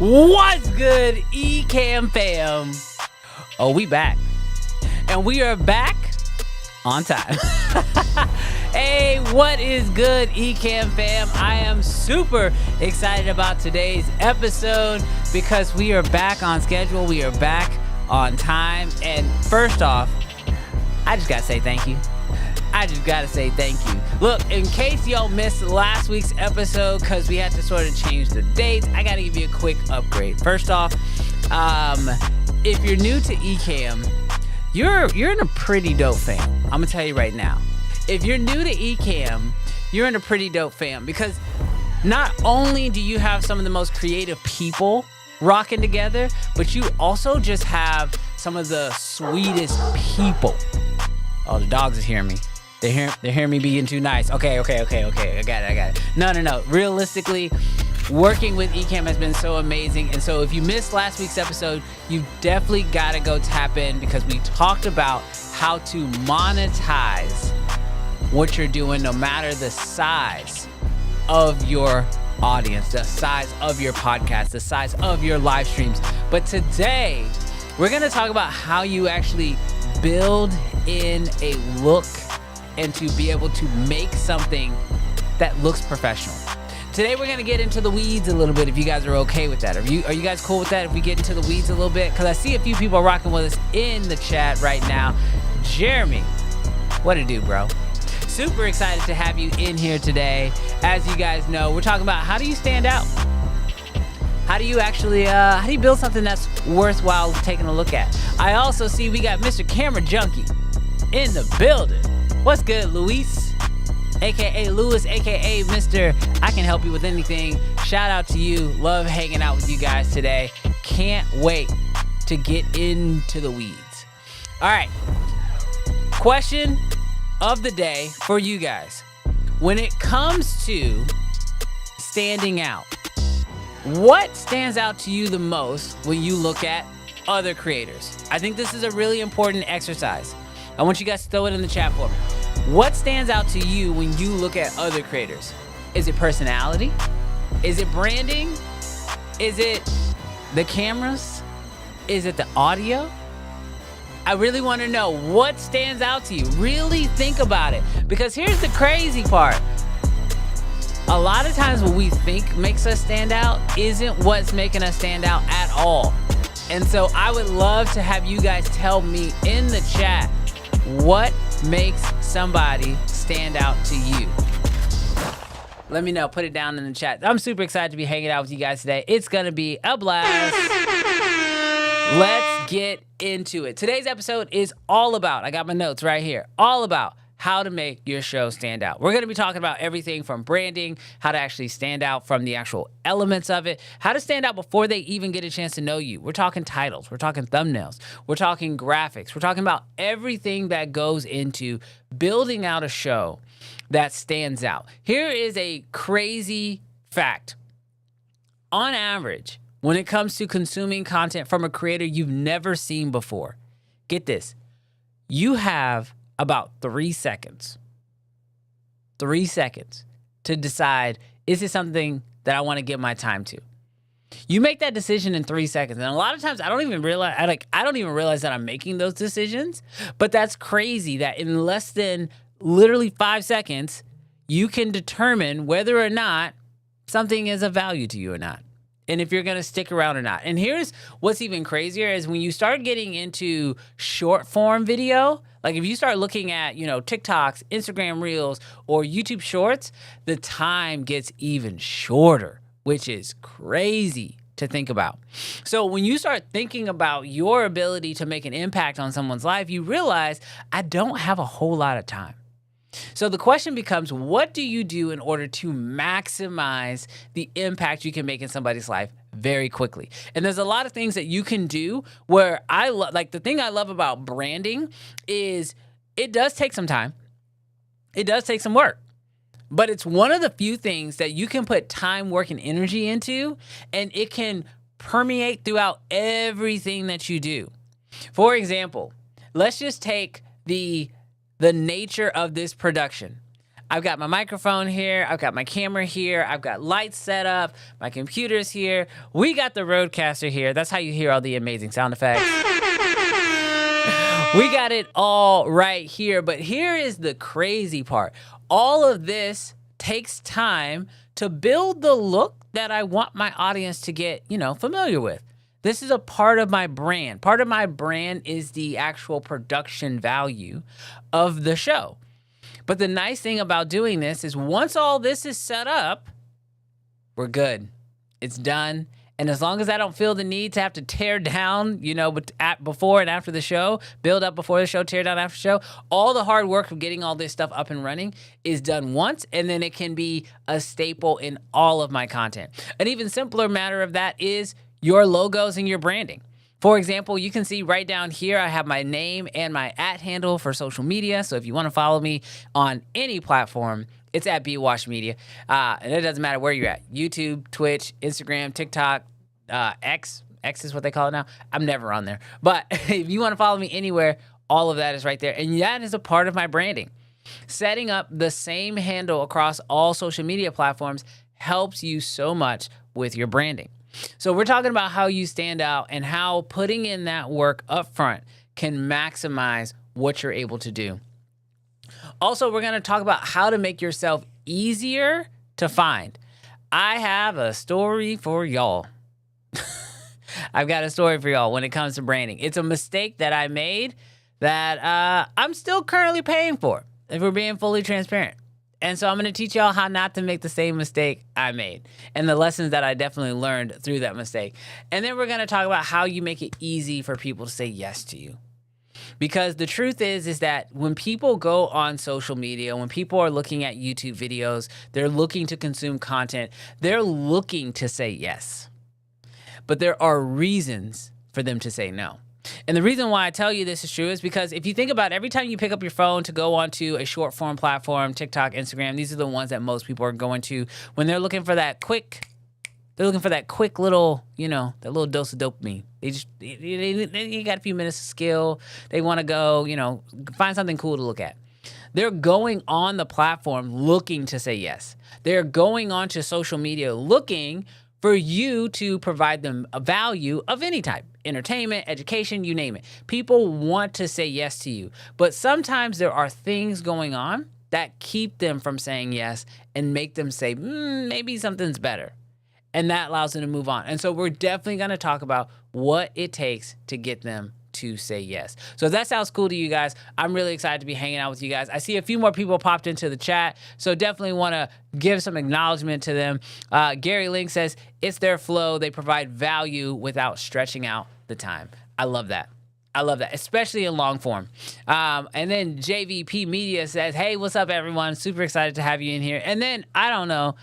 What's good, Ecamm fam? Oh, we back. And we are back on time. Hey, what is good, Ecamm fam? I am super excited about today's episode because we are back on schedule. We are back on time. And first off, I just gotta say thank you. Look, in case y'all missed last week's episode because we had to sort of change the dates, I gotta give you a quick upgrade. First off, if you're new to Ecamm, you're in a pretty dope fam. I'm gonna tell you right now. If you're new to Ecamm, you're in a pretty dope fam because not only do you have some of the most creative people rocking together, but you also just have some of the sweetest people. Oh, the dogs are hearing me. They're hearing me being too nice. Okay. I got it. No. Realistically, working with Ecamm has been so amazing. And so if you missed last week's episode, you definitely got to go tap in because we talked about how to monetize what you're doing, no matter the size of your audience, the size of your podcast, the size of your live streams. But today, we're going to talk about how you actually build in a look and to be able to make something that looks professional. Today we're gonna get into the weeds a little bit if you guys are okay with that. Are you guys cool with that if we get into the weeds a little bit? Because I see a few people rocking with us in the chat right now. Jeremy, what it do, bro? Super excited to have you in here today. As you guys know, we're talking about how do you stand out? How do you actually, how do you build something that's worthwhile taking a look at? I also see we got Mr. Camera Junkie in the building. What's good, Luis? AKA Lewis, AKA Mr. I can help you with anything. Shout out to you. Love hanging out with you guys today. Can't wait to get into the weeds. All right. Question of the day for you guys. When it comes to standing out, what stands out to you the most when you look at other creators? I think this is a really important exercise. I want you guys to throw it in the chat for me. What stands out to you when you look at other creators? Is it personality? Is it branding? Is it the cameras? Is it the audio? I really want to know what stands out to you. Really think about it. Because here's the crazy part. A lot of times what we think makes us stand out isn't what's making us stand out at all. And so I would love to have you guys tell me in the chat what makes somebody stand out to you. Let me know. Put it down in the chat. I'm super excited to be hanging out with you guys today. It's going to be a blast. Let's get into it. Today's episode is all about, I got my notes right here, all about how to make your show stand out. We're going to be talking about everything from branding, how to actually stand out from the actual elements of it, how to stand out before they even get a chance to know you. We're talking titles, we're talking thumbnails, we're talking graphics, we're talking about everything that goes into building out a show that stands out. Here is a crazy fact. On average, when it comes to consuming content from a creator you've never seen before, get this, you have about 3 seconds. 3 seconds to decide, is this something that I want to give my time to? You make that decision in 3 seconds. And a lot of times I don't even realize that I'm making those decisions. But that's crazy that in less than literally 5 seconds, you can determine whether or not something is of value to you or not. And if you're going to stick around or not. And here's what's even crazier is when you start getting into short form video, like if you start looking at, TikToks, Instagram Reels, or YouTube Shorts, the time gets even shorter, which is crazy to think about. So when you start thinking about your ability to make an impact on someone's life, you realize I don't have a whole lot of time. So the question becomes, what do you do in order to maximize the impact you can make in somebody's life very quickly? And there's a lot of things that you can do where the thing I love about branding is it does take some time. It does take some work. But it's one of the few things that you can put time, work, and energy into, and it can permeate throughout everything that you do. For example, let's just take the nature of this production. I've got my microphone here. I've got my camera here. I've got lights set up. My computer's here. We got the Rodecaster here. That's how you hear all the amazing sound effects. We got it all right here. But here is the crazy part. All of this takes time to build the look that I want my audience to get, familiar with. This is a part of my brand. Part of my brand is the actual production value of the show. But the nice thing about doing this is once all this is set up, we're good. It's done. And as long as I don't feel the need to have to tear down, before and after the show, build up before the show, tear down after the show, all the hard work of getting all this stuff up and running is done once, and then it can be a staple in all of my content. An even simpler matter of that is your logos and your branding. For example, you can see right down here, I have my name and my @handle for social media. So if you want to follow me on any platform, it's at @BWashMedia. And it doesn't matter where you're at. YouTube, Twitch, Instagram, TikTok, X is what they call it now. I'm never on there. But if you want to follow me anywhere, all of that is right there. And that is a part of my branding. Setting up the same handle across all social media platforms helps you so much with your branding. So we're talking about how you stand out and how putting in that work up front can maximize what you're able to do. Also, we're going to talk about how to make yourself easier to find. I have a story for y'all. I've got a story for y'all when it comes to branding. It's a mistake that I made that I'm still currently paying for, if we're being fully transparent. And so I'm going to teach y'all how not to make the same mistake I made and the lessons that I definitely learned through that mistake. And then we're going to talk about how you make it easy for people to say yes to you. Because the truth is that when people go on social media, when people are looking at YouTube videos, they're looking to consume content, they're looking to say yes. But there are reasons for them to say no. And the reason why I tell you this is true is because if you think about every time you pick up your phone to go onto a short form platform, TikTok, Instagram, these are the ones that most people are going to when they're looking for that quick little, that little dose of dopamine. They got a few minutes of skill. They want to go, find something cool to look at. They're going on the platform looking to say yes. They're going onto social media looking for you to provide them a value of any type, entertainment, education, you name it. People want to say yes to you, but sometimes there are things going on that keep them from saying yes and make them say, maybe something's better. And that allows them to move on. And so we're definitely going to talk about what it takes to get them to say yes. So if that sounds cool to you guys, I'm really excited to be hanging out with you guys. I see a few more people popped into the chat, so definitely want to give some acknowledgement to them. Gary Link says, it's their flow. They provide value without stretching out the time. I love that. I love that, especially in long form. And then JVP Media says, hey, what's up, everyone? Super excited to have you in here. And then, I don't know,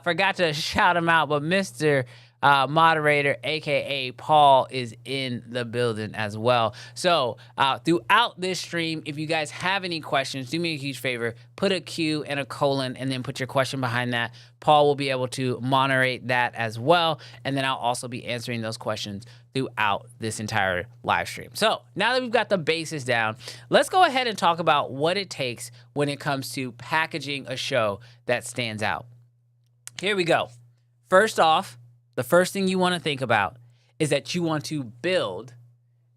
forgot to shout him out, but Mr. Moderator, aka Paul, is in the building as well. So throughout this stream, if you guys have any questions, do me a huge favor, put a Q and a colon and then put your question behind that. Paul will be able to moderate that as well, and then I'll also be answering those questions throughout this entire live stream. So now that we've got the basis down, let's go ahead and talk about what it takes when it comes to packaging a show that stands out. Here we go. First off, the first thing you want to think about is that you want to build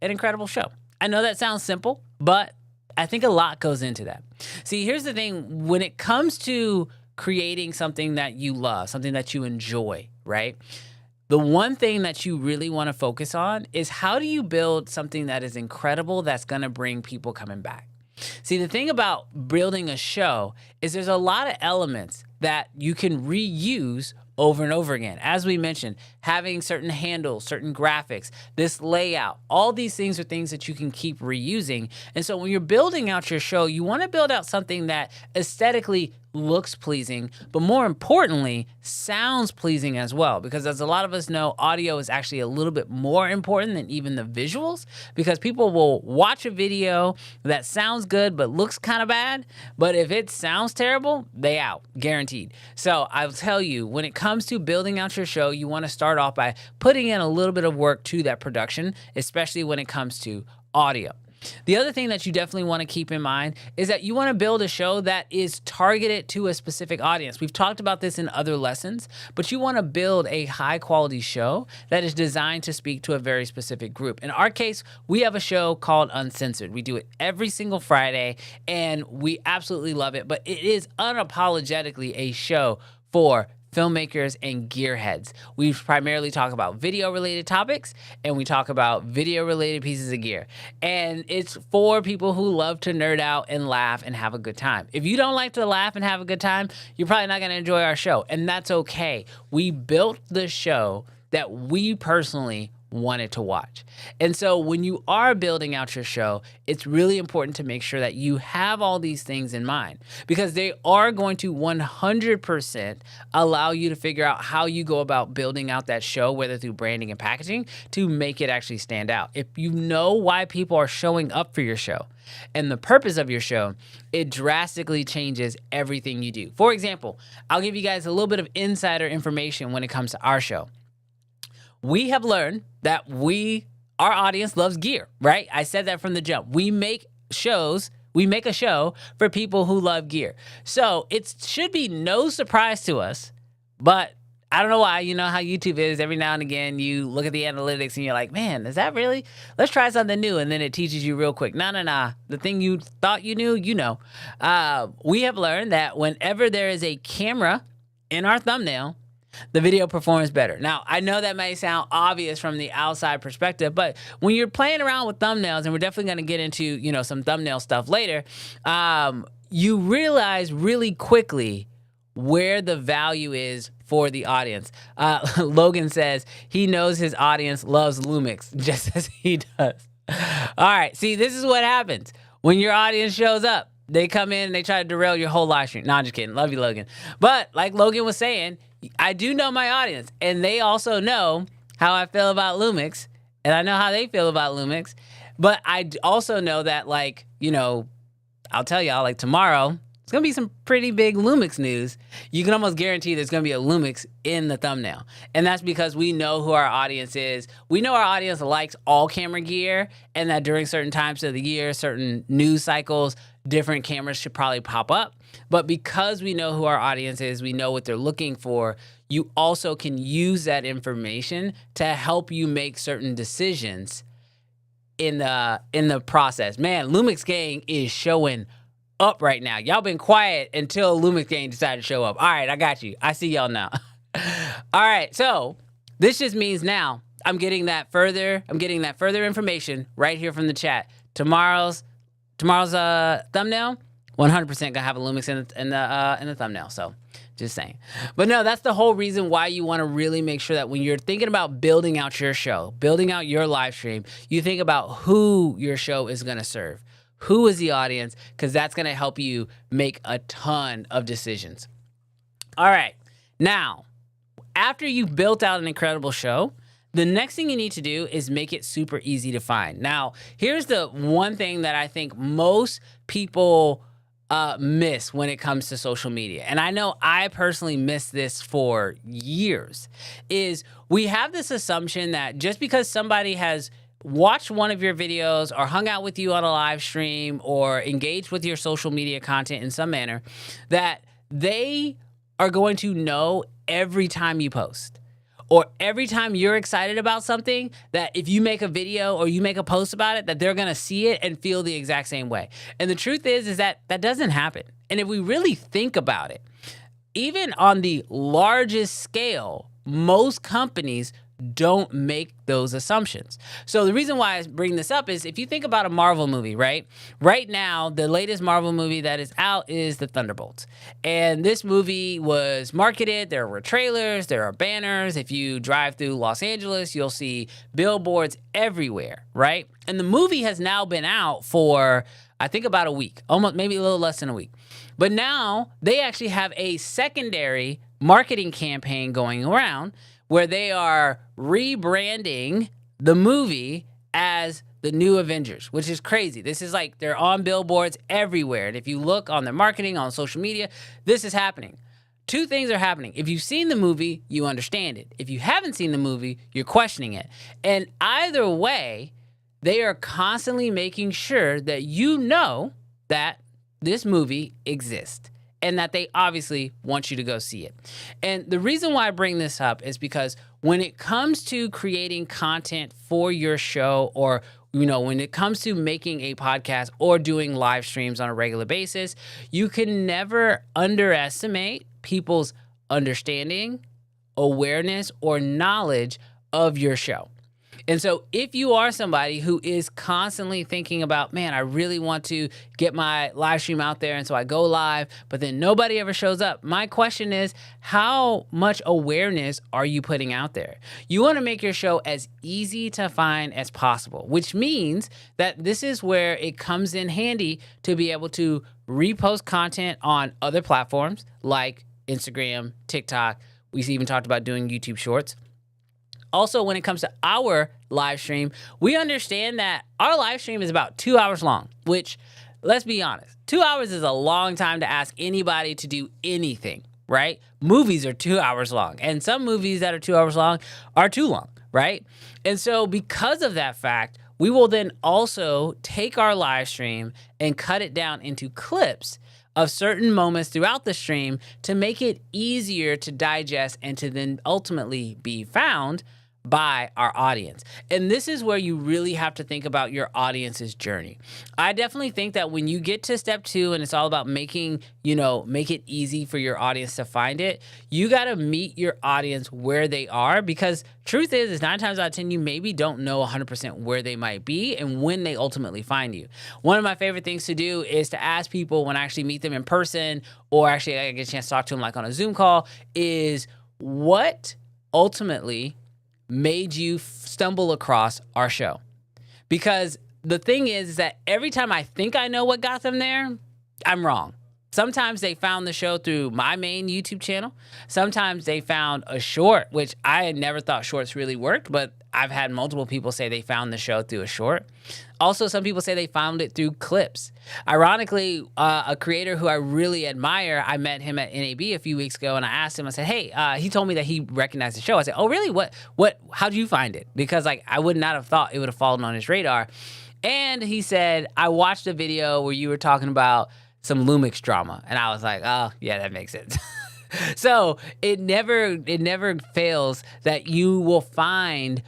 an incredible show. I know that sounds simple, but I think a lot goes into that. See, here's the thing. When it comes to creating something that you love, something that you enjoy, right? The one thing that you really want to focus on is how do you build something that is incredible that's going to bring people coming back? See, the thing about building a show is there's a lot of elements that you can reuse over and over again. As we mentioned, having certain handles, certain graphics, this layout, all these things are things that you can keep reusing. And so when you're building out your show, you want to build out something that aesthetically looks pleasing, but more importantly, sounds pleasing as well. Because as a lot of us know, audio is actually a little bit more important than even the visuals, because people will watch a video that sounds good but looks kind of bad, but if it sounds terrible, they out, guaranteed. So I'll tell you, when it comes to building out your show, you want to start off by putting in a little bit of work to that production, especially when it comes to audio. The other thing that you definitely want to keep in mind is that you want to build a show that is targeted to a specific audience. We've talked about this in other lessons, but you want to build a high quality show that is designed to speak to a very specific group. In our case, we have a show called Uncensored. We do it every single Friday, and we absolutely love it, but it is unapologetically a show for filmmakers and gearheads. We primarily talk about video related topics, and we talk about video related pieces of gear. And it's for people who love to nerd out and laugh and have a good time. If you don't like to laugh and have a good time, you're probably not going to enjoy our show. And that's okay. We built the show that we personally wanted to watch. And so when you are building out your show, it's really important to make sure that you have all these things in mind, because they are going to 100% allow you to figure out how you go about building out that show, whether through branding and packaging, to make it actually stand out. If you know why people are showing up for your show and the purpose of your show, it drastically changes everything you do. For example, I'll give you guys a little bit of insider information when it comes to our show. We have learned that our audience loves gear, right? I said that from the jump. We make a show for people who love gear. So it should be no surprise to us, but I don't know why. You know how YouTube is. Every now and again, you look at the analytics and you're like, man, is that really? Let's try something new. And then it teaches you real quick. Nah. The thing you thought you knew, you know. We have learned that whenever there is a camera in our thumbnail, the video performs better. Now, I know that may sound obvious from the outside perspective, but when you're playing around with thumbnails, and we're definitely going to get into, some thumbnail stuff later, you realize really quickly where the value is for the audience. Logan says he knows his audience loves Lumix just as he does. All right, see, this is what happens when your audience shows up. They come in and they try to derail your whole live stream. No, I'm just kidding. Love you, Logan. But like Logan was saying, I do know my audience, and they also know how I feel about Lumix, and I know how they feel about Lumix. But I also know that, I'll tell y'all, tomorrow, it's going to be some pretty big Lumix news. You can almost guarantee there's going to be a Lumix in the thumbnail. And that's because we know who our audience is. We know our audience likes all camera gear, and that during certain times of the year, certain news cycles, different cameras should probably pop up. But because we know who our audience is, we know what they're looking for, you also can use that information to help you make certain decisions in the process. Man, Lumix Gang is showing up right now. Y'all been quiet until Lumix Gang decided to show up. All right, I got you. I see y'all now. All right, so this just means now I'm getting that further information right here from the chat. Tomorrow's thumbnail, 100% gonna have a Lumix in the thumbnail. So just saying. But no, that's the whole reason why you want to really make sure that when you're thinking about building out your show, building out your live stream, you think about who your show is gonna serve. Who is the audience? Because that's gonna help you make a ton of decisions. All right, now, after you've built out an incredible show, the next thing you need to do is make it super easy to find. Now, here's the one thing that I think most people miss when it comes to social media, and I know I personally missed this for years, is we have this assumption that just because somebody has watched one of your videos or hung out with you on a live stream or engaged with your social media content in some manner, that they are going to know every time you post. Or every time you're excited about something, that if you make a video or you make a post about it, that they're going to see it and feel the exact same way. And the truth is that doesn't happen. And if we really think about it, even on the largest scale, most companies don't make those assumptions. So the reason why I bring this up is if you think about a Marvel movie, right? Right now, the latest Marvel movie that is out is The Thunderbolts. And this movie was marketed. There were trailers. There are banners. If you drive through Los Angeles, you'll see billboards everywhere, right? And the movie has now been out for, I think, about a week, almost maybe a little less than a week. But now they actually have a secondary marketing campaign going around where they are rebranding the movie as the new Avengers, which is crazy. This is like they're on billboards everywhere. And if you look on their marketing, on social media, this is happening. Two things are happening. If you've seen the movie, you understand it. If you haven't seen the movie, you're questioning it. And either way, they are constantly making sure that you know that this movie exists and that they obviously want you to go see it. And the reason why I bring this up is because when it comes to creating content for your show, or when it comes to making a podcast or doing live streams on a regular basis, you can never underestimate people's understanding, awareness, or knowledge of your show. And so if you are somebody who is constantly thinking about, man, I really want to get my live stream out there, and so I go live, but then nobody ever shows up, my question is, how much awareness are you putting out there? You want to make your show as easy to find as possible, which means that this is where it comes in handy to be able to repost content on other platforms like Instagram, TikTok. We've even talked about doing YouTube Shorts. Also, when it comes to our live stream, we understand that our live stream is about 2 hours long, which, let's be honest, 2 hours is a long time to ask anybody to do anything, right? Movies are 2 hours long, and some movies that are 2 hours long are too long, right? And so because of that fact, we will then also take our live stream and cut it down into clips of certain moments throughout the stream to make it easier to digest and to then ultimately be found by our audience. And this is where you really have to think about your audience's journey. I definitely think that when you get to step 2 and it's all about make it easy for your audience to find it, you got to meet your audience where they are, because truth is 9 times out of 10, you maybe don't know 100% where they might be and when they ultimately find you. One of my favorite things to do is to ask people when I actually meet them in person, or actually I get a chance to talk to them like on a Zoom call, is what ultimately made you stumble across our show? Because the thing is that every time I think I know what got them there, I'm wrong. Sometimes they found the show through my main YouTube channel. Sometimes they found a short, which I had never thought shorts really worked, but I've had multiple people say they found the show through a short. Also, some people say they found it through clips. Ironically, a creator who I really admire, I met him at NAB a few weeks ago, and I asked him, I said, hey, he told me that he recognized the show. I said, oh, really? How'd you find it? Because I would not have thought it would have fallen on his radar. And he said, I watched a video where you were talking about some Lumix drama. And I was like, oh, yeah, that makes sense. So it never fails that you will find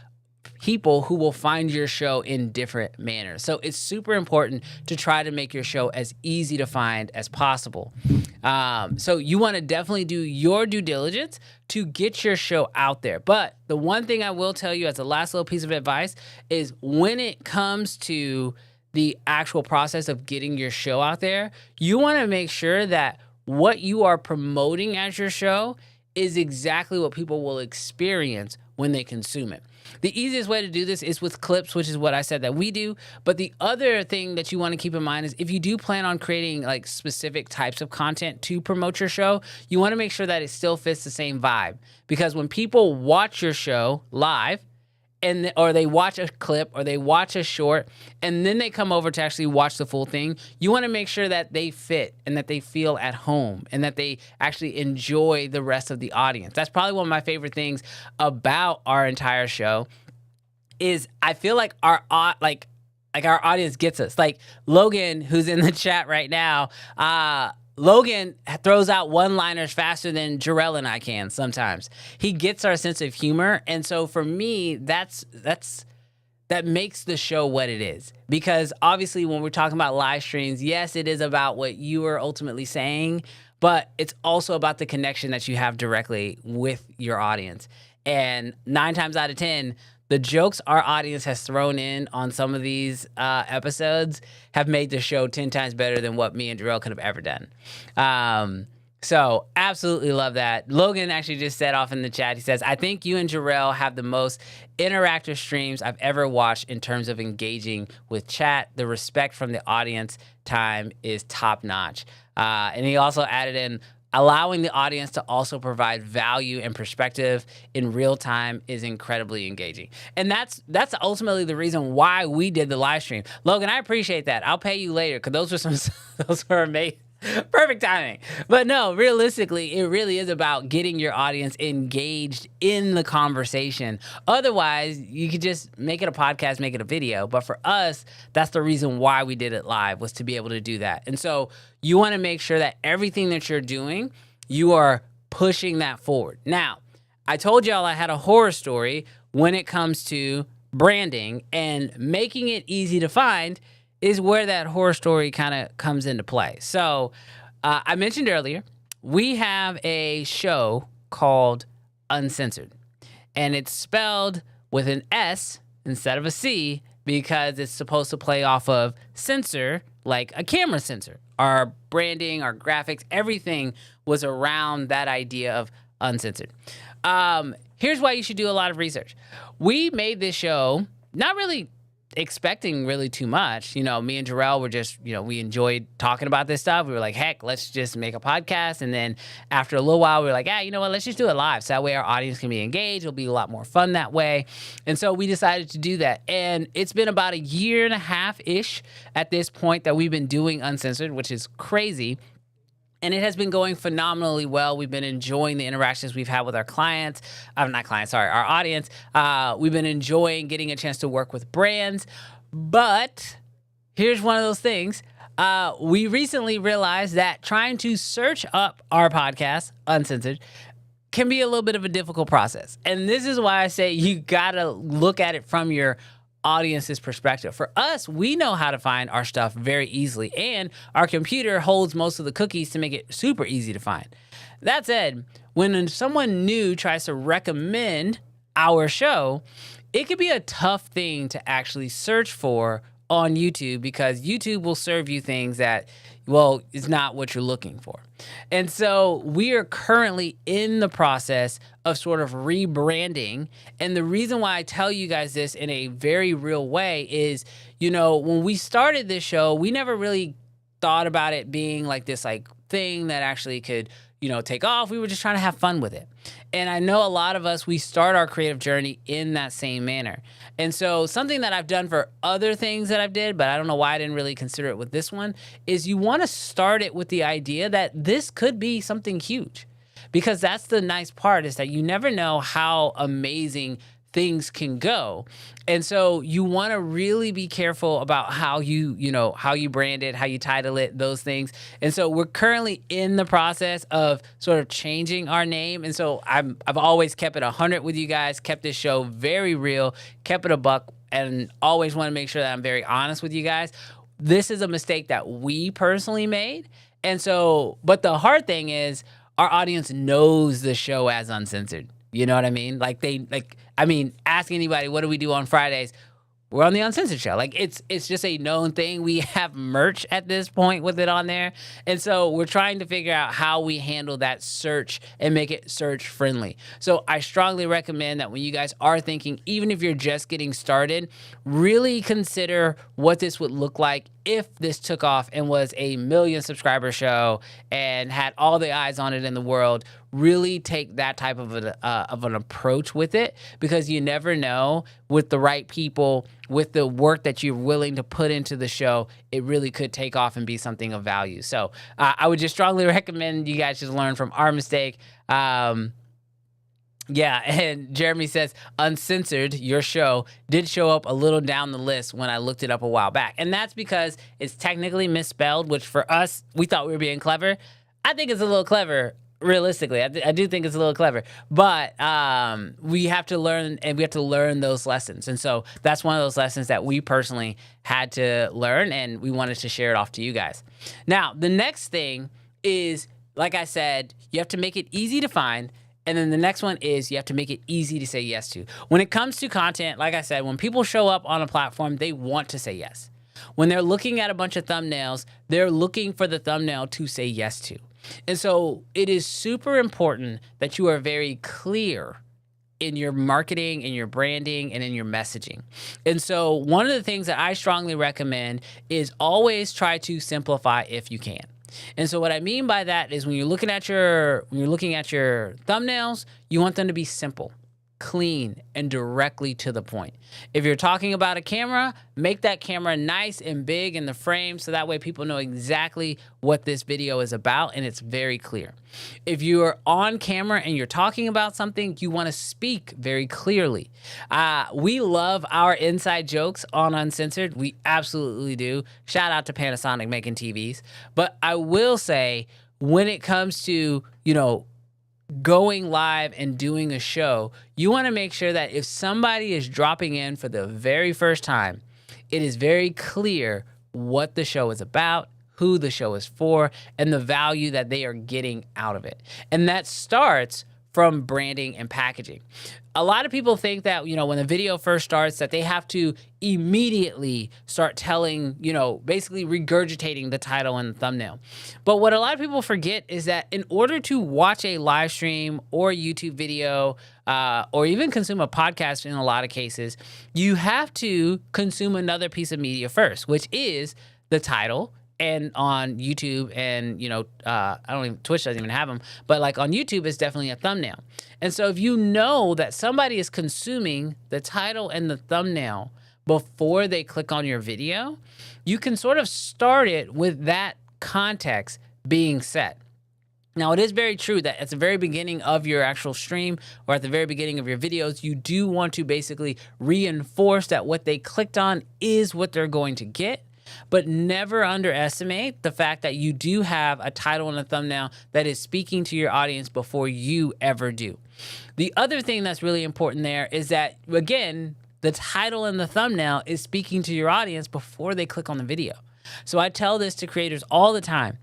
people who will find your show in different manners. So it's super important to try to make your show as easy to find as possible. So you want to definitely do your due diligence to get your show out there. But the one thing I will tell you as a last little piece of advice is when it comes to the actual process of getting your show out there, you want to make sure that what you are promoting as your show is exactly what people will experience when they consume it. The easiest way to do this is with clips, which is what I said that we do. But the other thing that you want to keep in mind is if you do plan on creating like specific types of content to promote your show, you want to make sure that it still fits the same vibe. Because when people watch your show live, or they watch a clip or they watch a short and then they come over to actually watch the full thing, you want to make sure that they fit and that they feel at home and that they actually enjoy the rest of the audience. That's probably one of my favorite things about our entire show is I feel like our audience gets us. Like Logan, who's in the chat right now, Logan throws out one-liners faster than Jarrell and I can sometimes. He gets our sense of humor, and so for me, that makes the show what it is. Because obviously when we're talking about live streams, yes, it is about what you are ultimately saying, but it's also about the connection that you have directly with your audience. And 9 times out of 10, the jokes our audience has thrown in on some of these episodes have made the show 10 times better than what me and Jarrell could have ever done. So absolutely love that. Logan actually just said off in the chat, he says, I think you and Jarrell have the most interactive streams I've ever watched in terms of engaging with chat. The respect from the audience time is top notch. And he also added in, allowing the audience to also provide value and perspective in real time is incredibly engaging. And that's ultimately the reason why we did the live stream. Logan, I appreciate that. I'll pay you later because those were amazing. Perfect timing. But no, realistically, it really is about getting your audience engaged in the conversation. Otherwise, you could just make it a podcast, make it a video. But for us, that's the reason why we did it live, was to be able to do that. And so you want to make sure that everything that you're doing, you are pushing that forward. Now, I told y'all I had a horror story when it comes to branding, and making it easy to find is where that horror story kind of comes into play. So I mentioned earlier, we have a show called Uncensored, and it's spelled with an S instead of a C because it's supposed to play off of sensor, like a camera sensor. Our branding, our graphics, everything was around that idea of uncensored. Here's why you should do a lot of research. We made this show not really expecting really too much. Me and Jarrell were just, we enjoyed talking about this stuff. We were like, heck, let's just make a podcast. And then after a little while, we were like, you know what, let's just do it live. So that way our audience can be engaged. It'll be a lot more fun that way. And so we decided to do that. And it's been about a year and a half-ish at this point that we've been doing Uncensored, which is crazy. And it has been going phenomenally well. We've been enjoying the interactions we've had with our clients. Our audience. We've been enjoying getting a chance to work with brands. But here's one of those things. We recently realized that trying to search up our podcast, Uncensored, can be a little bit of a difficult process. And this is why I say you got to look at it from your audience's perspective. For us, we know how to find our stuff very easily, and our computer holds most of the cookies to make it super easy to find. That said, when someone new tries to recommend our show, it could be a tough thing to actually search for on YouTube, because YouTube will serve you things that, is not what you're looking for. And so we are currently in the process of sort of rebranding. And the reason why I tell you guys this in a very real way is, when we started this show, we never really thought about it being like this thing that actually could, take off. We were just trying to have fun with it. And I know a lot of us, we start our creative journey in that same manner. And so something that I've done for other things that I've did, but I don't know why I didn't really consider it with this one, is you want to start it with the idea that this could be something huge. Because that's the nice part, is that you never know how amazing things can go. And so you want to really be careful about how you brand it, how you title it, those things. And so we're currently in the process of sort of changing our name. And so I've always kept it 100 with you guys, kept this show very real, kept it a buck, and always want to make sure that I'm very honest with you guys. This is a mistake that we personally made. And so, but the hard thing is our audience knows the show as Uncensored. You know what I mean? Ask anybody, what do we do on Fridays? We're on the Uncensored show. It's just a known thing. We have merch at this point with it on there. And so we're trying to figure out how we handle that search and make it search friendly. So I strongly recommend that when you guys are thinking, even if you're just getting started, really consider what this would look like if this took off and was a 1 million subscriber show and had all the eyes on it in the world. Really take that type of an approach with it, because you never know, with the right people, with the work that you're willing to put into the show, it really could take off and be something of value. So I would just strongly recommend you guys just learn from our mistake. And Jeremy says, Uncensored, your show, did show up a little down the list when I looked it up a while back. And that's because it's technically misspelled, which for us, we thought we were being clever. I think it's a little clever. Realistically, I do think it's a little clever, but we have to learn, and we have to learn those lessons. And so that's one of those lessons that we personally had to learn, and we wanted to share it off to you guys. Now, the next thing is, like I said, you have to make it easy to find. And then the next one is you have to make it easy to say yes to. When it comes to content, like I said, when people show up on a platform, they want to say yes. When they're looking at a bunch of thumbnails, they're looking for the thumbnail to say yes to. And so it is super important that you are very clear in your marketing, in your branding, and in your messaging. And so one of the things that I strongly recommend is always try to simplify if you can. And so what I mean by that is when you're looking at your thumbnails, you want them to be simple. clean, and directly to the point. If you're talking about a camera, make that camera nice and big in the frame so that way people know exactly what this video is about and it's very clear. If you're on camera and you're talking about something, you want to speak very clearly. We love our inside jokes on Uncensored. We absolutely do. Shout out to Panasonic making TVs. But I will say, when it comes to, going live and doing a show, you want to make sure that if somebody is dropping in for the very first time, it is very clear what the show is about, who the show is for, and the value that they are getting out of it. And that starts from branding and packaging. A lot of people think that, when the video first starts, that they have to immediately start telling, basically regurgitating the title and the thumbnail. But what a lot of people forget is that in order to watch a live stream or a YouTube video, or even consume a podcast in a lot of cases, you have to consume another piece of media first, which is the title. And on YouTube and, Twitch doesn't even have them, but like on YouTube, it's definitely a thumbnail. And so if you know that somebody is consuming the title and the thumbnail before they click on your video, you can sort of start it with that context being set. Now, it is very true that at the very beginning of your actual stream or at the very beginning of your videos, you do want to basically reinforce that what they clicked on is what they're going to get. But never underestimate the fact that you do have a title and a thumbnail that is speaking to your audience before you ever do. The other thing that's really important there is that, again, the title and the thumbnail is speaking to your audience before they click on the video. So I tell this to creators all the time.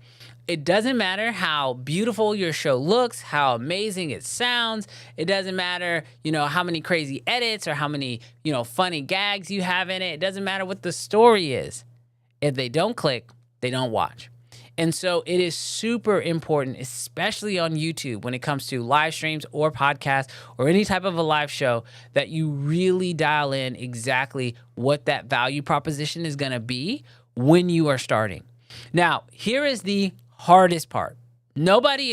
It doesn't matter how beautiful your show looks, how amazing it sounds. It doesn't matter, how many crazy edits or how many, funny gags you have in it. It doesn't matter what the story is. If they don't click, they don't watch. And so it is super important, especially on YouTube when it comes to live streams or podcasts or any type of a live show, that you really dial in exactly what that value proposition is going to be when you are starting. Now, here is the hardest part. Nobody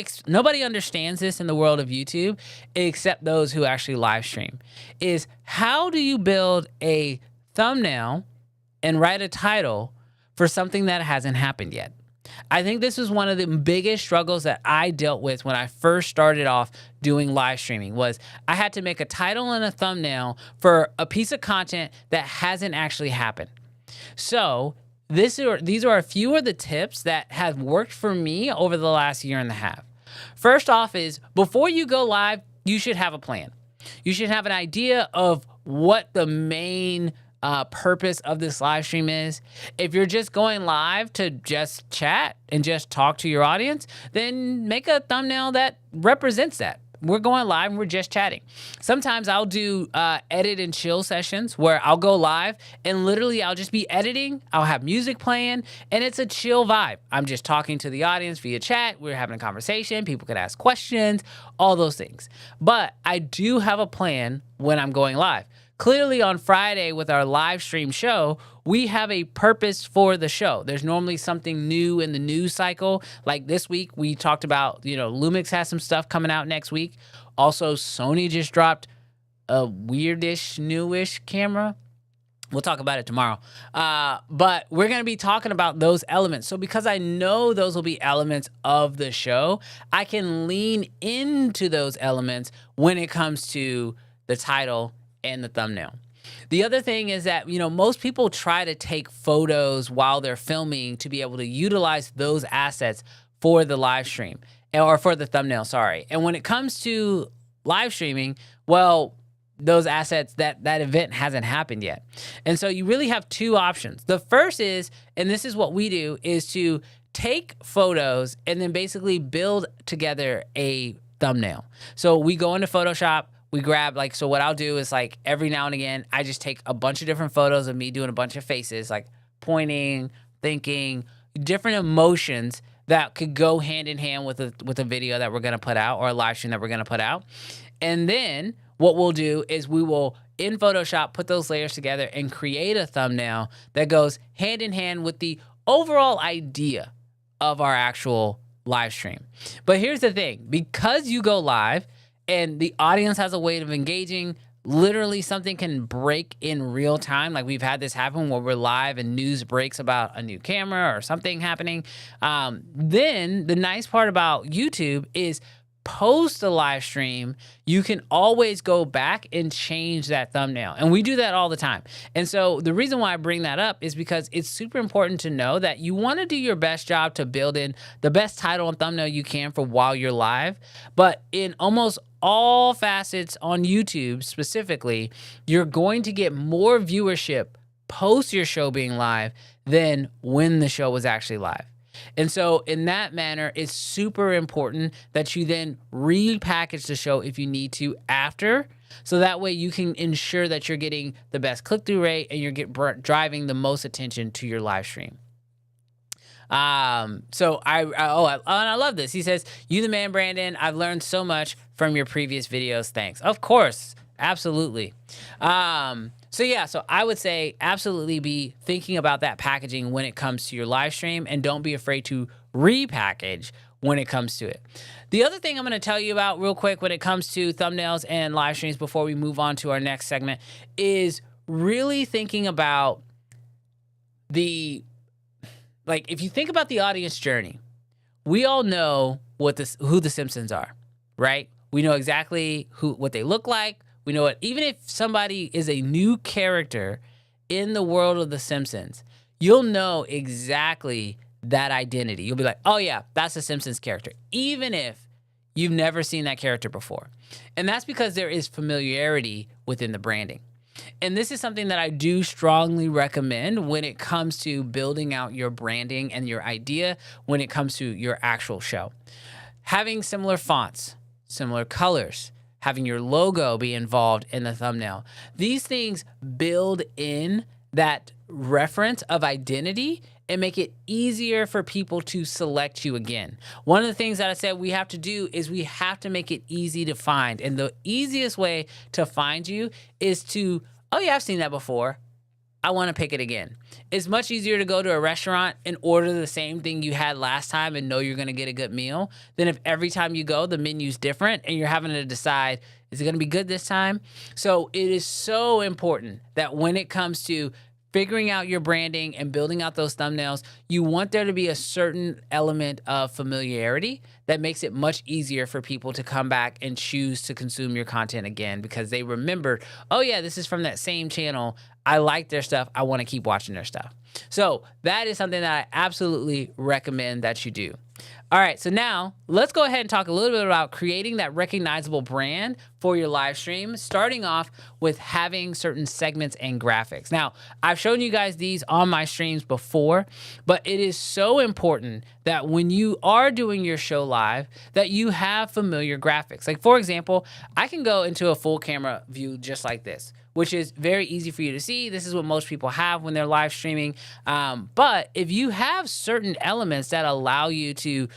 understands this in the world of YouTube except those who actually live stream, is how do you build a thumbnail and write a title for something that hasn't happened yet? I think this was one of the biggest struggles that I dealt with when I first started off doing live streaming. Was I had to make a title and a thumbnail for a piece of content that hasn't actually happened. So these are a few of the tips that have worked for me over the last year and a half. First off is, before you go live, you should have a plan. You should have an idea of what the main purpose of this live stream is. If you're just going live to just chat and just talk to your audience, then make a thumbnail that represents that. We're going live and we're just chatting. Sometimes I'll do edit and chill sessions where I'll go live and literally I'll just be editing. I'll have music playing and it's a chill vibe. I'm just talking to the audience via chat. We're having a conversation. People could ask questions, all those things. But I do have a plan when I'm going live. Clearly on Friday with our live stream show, we have a purpose for the show. There's normally something new in the news cycle. Like this week, we talked about, Lumix has some stuff coming out next week. Also, Sony just dropped a weirdish, newish camera. We'll talk about it tomorrow. But we're going to be talking about those elements. So because I know those will be elements of the show, I can lean into those elements when it comes to the title and the thumbnail. The other thing is that, most people try to take photos while they're filming to be able to utilize those assets for the live stream or for the thumbnail, sorry. And when it comes to live streaming, well, those assets, that event hasn't happened yet. And so you really have two options. The first is, and this is what we do, is to take photos and then basically build together a thumbnail. So we go into Photoshop, we grab, so what I'll do is, every now and again, I just take a bunch of different photos of me doing a bunch of faces, pointing, thinking, different emotions that could go hand in hand with a video that we're going to put out or a live stream that we're going to put out. And then what we'll do is we will, in Photoshop, put those layers together and create a thumbnail that goes hand in hand with the overall idea of our actual live stream. But here's the thing. Because you go live, and the audience has a way of engaging. Literally something can break in real time. Like we've had this happen where we're live and news breaks about a new camera or something happening. Then the nice part about YouTube is post a live stream, you can always go back and change that thumbnail. And we do that all the time. And so the reason why I bring that up is because it's super important to know that you want to do your best job to build in the best title and thumbnail you can for while you're live. But in almost all facets on YouTube specifically, you're going to get more viewership post your show being live than when the show was actually live. And so in that manner, it's super important that you then repackage the show if you need to after. So that way you can ensure that you're getting the best click-through rate and you're driving the most attention to your live stream. So I love this. He says, "You the man, Brandon. I've learned so much from your previous videos. Thanks." Of course. Absolutely. So I would say absolutely be thinking about that packaging when it comes to your live stream, and don't be afraid to repackage when it comes to it. The other thing I'm going to tell you about real quick when it comes to thumbnails and live streams before we move on to our next segment is really thinking about if you think about the audience journey, we all know who the Simpsons are, right? We know exactly what they look like. We know it. Even if somebody is a new character in the world of The Simpsons, you'll know exactly that identity. You'll be like, oh yeah, that's a Simpsons character, even if you've never seen that character before. And that's because there is familiarity within the branding. And this is something that I do strongly recommend when it comes to building out your branding and your idea when it comes to your actual show. Having similar fonts, similar colors, having your logo be involved in the thumbnail. These things build in that reference of identity and make it easier for people to select you again. One of the things that I said we have to do is we have to make it easy to find. And the easiest way to find you is to, oh yeah, I've seen that before. I want to pick it again. It's much easier to go to a restaurant and order the same thing you had last time and know you're going to get a good meal than if every time you go, the menu's different and you're having to decide, is it going to be good this time? So it is so important that when it comes to figuring out your branding and building out those thumbnails, you want there to be a certain element of familiarity that makes it much easier for people to come back and choose to consume your content again because they remember, oh yeah, this is from that same channel. I like their stuff. I want to keep watching their stuff. So that is something that I absolutely recommend that you do. All right, so now let's go ahead and talk a little bit about creating that recognizable brand for your live stream, starting off with having certain segments and graphics. Now, I've shown you guys these on my streams before, but it is so important that when you are doing your show live, that you have familiar graphics. Like, for example, I can go into a full camera view just like this, which is very easy for you to see. This is what most people have when they're live streaming. But if you have certain elements that allow you to,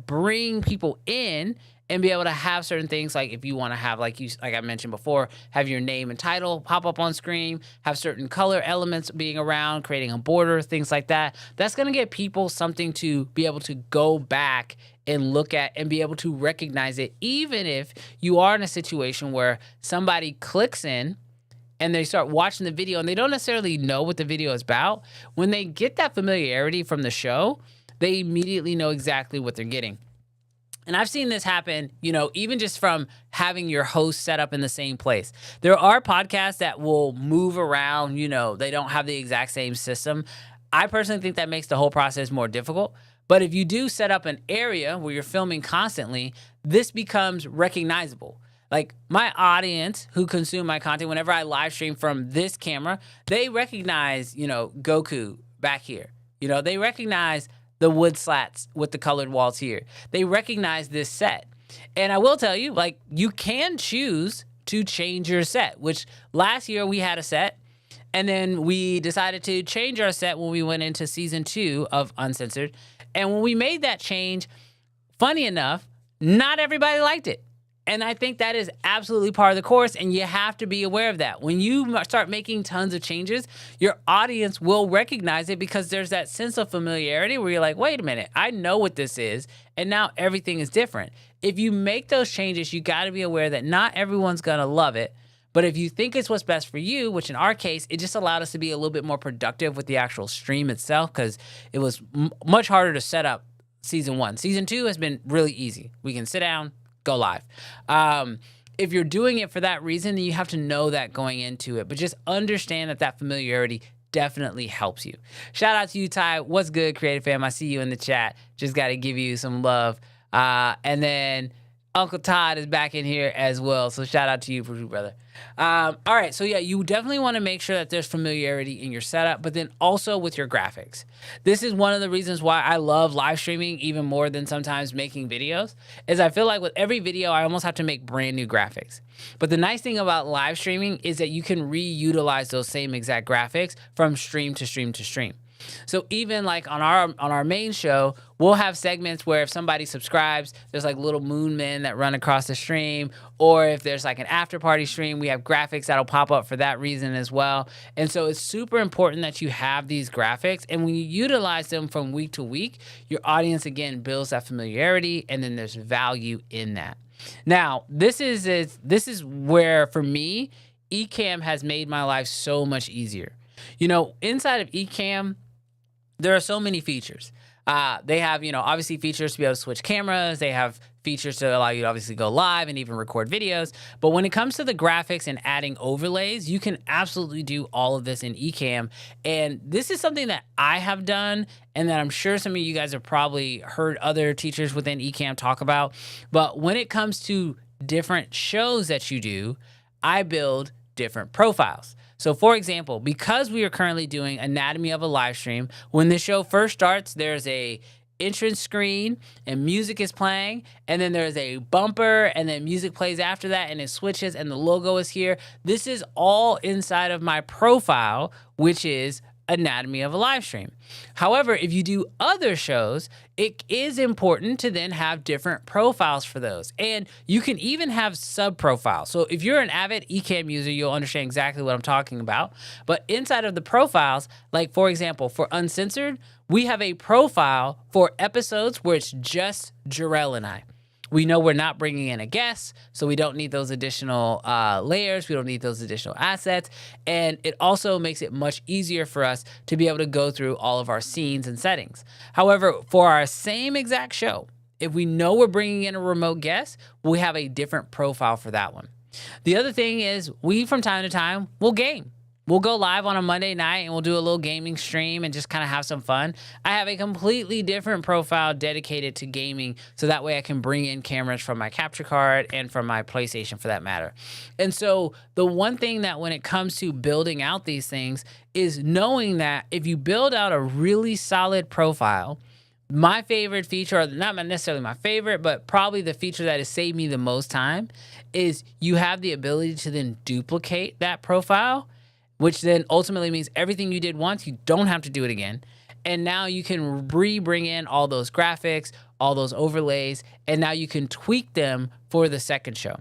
bring people in and be able to have certain things, like if you want to have, like I mentioned before, have your name and title pop up on screen, have certain color elements being around, creating a border, things like that. That's going to get people something to be able to go back and look at and be able to recognize it, even if you are in a situation where somebody clicks in and they start watching the video and they don't necessarily know what the video is about. When they get that familiarity from the show, they immediately know exactly what they're getting. And I've seen this happen, even just from having your host set up in the same place. There are podcasts that will move around, they don't have the exact same system. I personally think that makes the whole process more difficult. But if you do set up an area where you're filming constantly, this becomes recognizable. Like my audience who consume my content, whenever I live stream from this camera, they recognize, Goku back here. They recognize the wood slats with the colored walls here. They recognize this set. And I will tell you, you can choose to change your set, which last year we had a set. And then we decided to change our set when we went into season 2 of Uncensored. And when we made that change, funny enough, not everybody liked it. And I think that is absolutely part of the course, and you have to be aware of that. When you start making tons of changes, your audience will recognize it because there's that sense of familiarity where you're like, wait a minute, I know what this is, and now everything is different. If you make those changes, you got to be aware that not everyone's going to love it, but if you think it's what's best for you, which in our case, it just allowed us to be a little bit more productive with the actual stream itself because it was much harder to set up season 1. Season 2 has been really easy. We can sit down, go live. If you're doing it for that reason, then you have to know that going into it. But just understand that familiarity definitely helps you. Shout out to you, Ty. What's good, Creative Fam? I see you in the chat. Just got to give you some love. And then Uncle Todd is back in here as well. So shout out to you, brother. All right. So yeah, you definitely want to make sure that there's familiarity in your setup, but then also with your graphics. This is one of the reasons why I love live streaming even more than sometimes making videos, is I feel like with every video, I almost have to make brand new graphics. But the nice thing about live streaming is that you can reutilize those same exact graphics from stream to stream to stream. So even like on our main show, we'll have segments where if somebody subscribes, there's like little moon men that run across the stream, or if there's like an after party stream, we have graphics that'll pop up for that reason as well. And so it's super important that you have these graphics, and when you utilize them from week to week, your audience again builds that familiarity, and then there's value in that. Now, this is where for me, Ecamm has made my life so much easier. You know, inside of Ecamm, there are so many features. They have, obviously features to be able to switch cameras. They have features to allow you to obviously go live and even record videos. But when it comes to the graphics and adding overlays, you can absolutely do all of this in Ecamm. And this is something that I have done and that I'm sure some of you guys have probably heard other teachers within Ecamm talk about. But when it comes to different shows that you do, I build different profiles. So for example, because we are currently doing Anatomy of a live stream, when the show first starts, there's a entrance screen and music is playing, and then there's a bumper and then music plays after that and it switches and the logo is here. This is all inside of my profile, which is Anatomy of a live stream. However, if you do other shows, it is important to then have different profiles for those. And you can even have sub profiles. So if you're an avid Ecamm user, you'll understand exactly what I'm talking about. But inside of the profiles, like for example, for Uncensored, we have a profile for episodes where it's just Jarrell and I. We know we're not bringing in a guest, so we don't need those additional layers. We don't need those additional assets. And it also makes it much easier for us to be able to go through all of our scenes and settings. However, for our same exact show, if we know we're bringing in a remote guest, we have a different profile for that one. The other thing is we, from time to time, will game. We'll go live on a Monday night and we'll do a little gaming stream and just kind of have some fun. I have a completely different profile dedicated to gaming, so that way I can bring in cameras from my capture card and from my PlayStation for that matter. And so the one thing that when it comes to building out these things is knowing that if you build out a really solid profile, my favorite feature, or not necessarily my favorite, but probably the feature that has saved me the most time, is you have the ability to then duplicate that profile, which then ultimately means everything you did once, you don't have to do it again. And now you can bring in all those graphics, all those overlays, and now you can tweak them for the second show.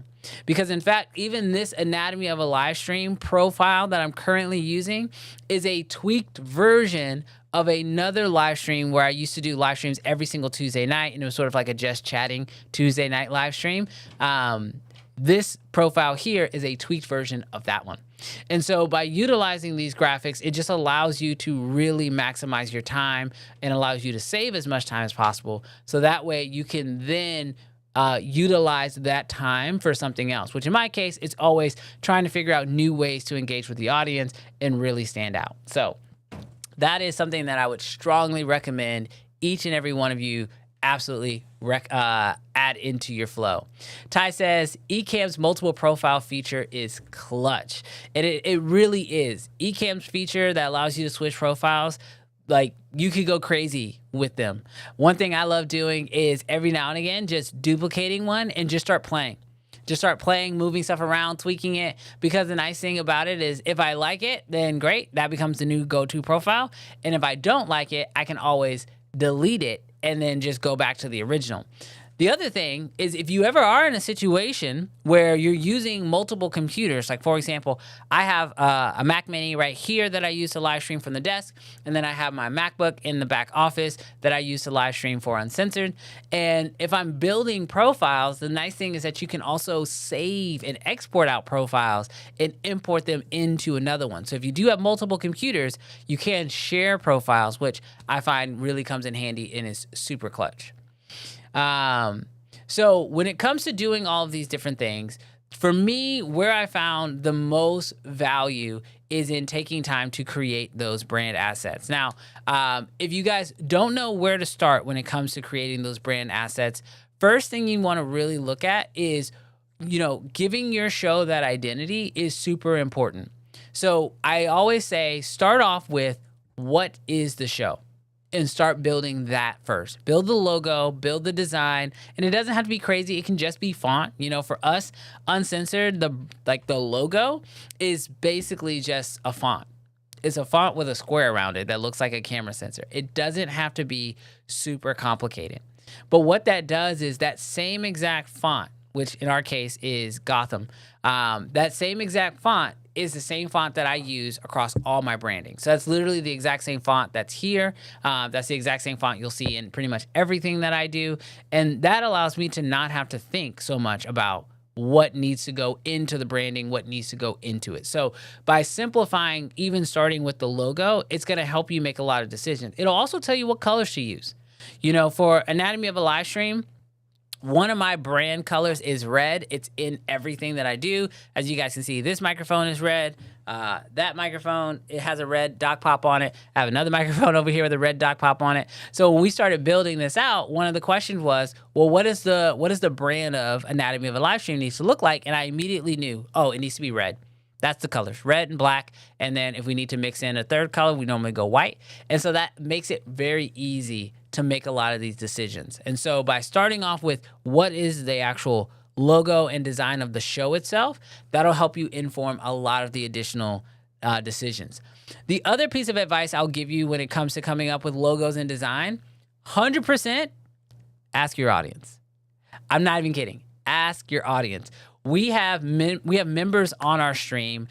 Because in fact, even this Anatomy of a live stream profile that I'm currently using is a tweaked version of another live stream where I used to do live streams every single Tuesday night, and it was sort of like a just chatting Tuesday night live stream. This profile here is a tweaked version of that one. And so by utilizing these graphics, it just allows you to really maximize your time and allows you to save as much time as possible. So that way you can then utilize that time for something else, which in my case, it's always trying to figure out new ways to engage with the audience and really stand out. So that is something that I would strongly recommend each and every one of you absolutely add into your flow. Ty says, Ecamm's multiple profile feature is clutch. And it really is. Ecamm's feature that allows you to switch profiles, like you could go crazy with them. One thing I love doing is every now and again, just duplicating one and just start playing. Just start playing, moving stuff around, tweaking it. Because the nice thing about it is if I like it, then great. That becomes the new go-to profile. And if I don't like it, I can always delete it and then just go back to the original. The other thing is if you ever are in a situation where you're using multiple computers, like for example, I have a Mac Mini right here that I use to live stream from the desk, and then I have my MacBook in the back office that I use to live stream for Uncensored. And if I'm building profiles, the nice thing is that you can also save and export out profiles and import them into another one. So if you do have multiple computers, you can share profiles, which I find really comes in handy and is super clutch. So when it comes to doing all of these different things, for me, where I found the most value is in taking time to create those brand assets. Now, if you guys don't know where to start when it comes to creating those brand assets, first thing you want to really look at is, giving your show that identity is super important. So I always say, start off with what is the show? And start building that first. Build the logo, build the design, and it doesn't have to be crazy. It can just be font. For us, Uncensored, the logo is basically just a font. It's a font with a square around it that looks like a camera sensor. It doesn't have to be super complicated. But what that does is that same exact font, which in our case is Gotham, that same exact font is the same font that I use across all my branding. So that's literally the exact same font that's here. That's the exact same font you'll see in pretty much everything that I do. And that allows me to not have to think so much about what needs to go into the branding, what needs to go into it. So by simplifying, even starting with the logo, it's going to help you make a lot of decisions. It'll also tell you what colors to use. For Anatomy of a Live Stream, one of my brand colors is red. It's in everything that I do. As you guys can see, this microphone is red. That microphone, it has a red dock pop on it. I have another microphone over here with a red dock pop on it. So when we started building this out, one of the questions was, well, what is the brand of Anatomy of a Live Stream needs to look like? And I immediately knew, it needs to be red. That's the colors, red and black. And then if we need to mix in a third color, we normally go white. And so that makes it very easy to make a lot of these decisions. And so by starting off with what is the actual logo and design of the show itself, that'll help you inform a lot of the additional decisions. The other piece of advice I'll give you when it comes to coming up with logos and design, 100% ask your audience. I'm not even kidding. Ask your audience. We have members on our stream.